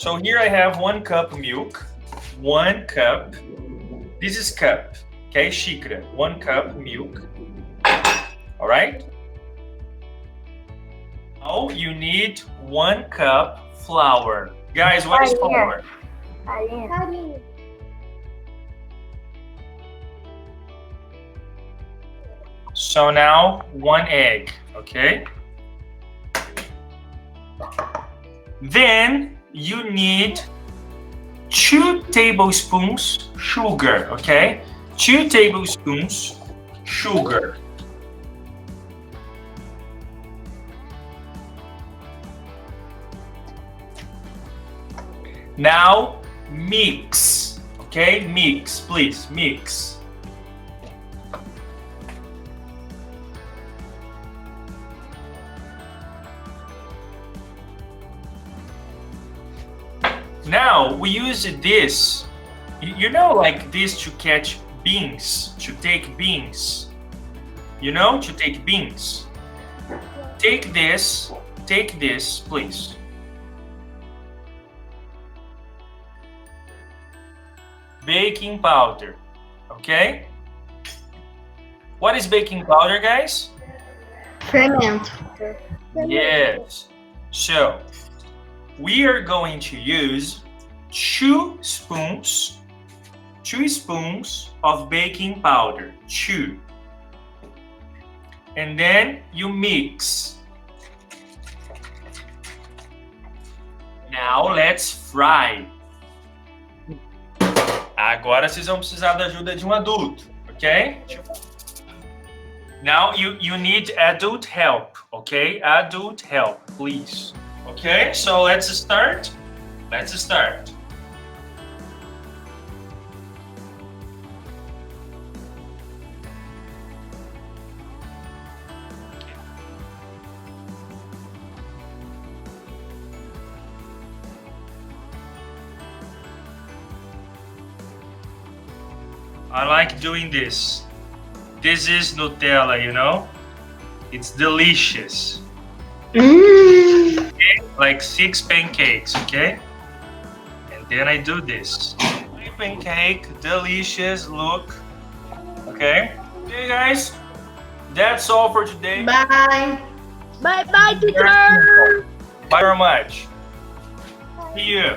So here I have 1 cup milk. 1 cup. This is cup. Okay, xícara. 1 cup milk. All right? Now you need 1 cup flour. Guys, what is flour? Farinha. So now 1 egg, okay? Then you need 2 tablespoons sugar, okay? 2 tablespoons sugar. Now mix, okay? Mix, please, mix. Now we use this, you know, like this to catch beans, to take beans. You know, to take beans. Take this, please. Baking powder, okay? What is baking powder, guys? Fermento. Yes. So we are going to use 2 spoons of baking powder. 2. And then you mix. Now let's fry. Agora vocês vão precisar da ajuda de um adulto, okay? Now you need adult help, okay? Adult help, please. Okay, so let's start. Let's start. I like doing this. This is Nutella, you know? It's delicious. Okay? Like 6 pancakes, okay? And then I do this. Pancake, delicious, look. Okay? Okay, guys. That's all for today. Bye. Bye, teacher. Bye very much. See you.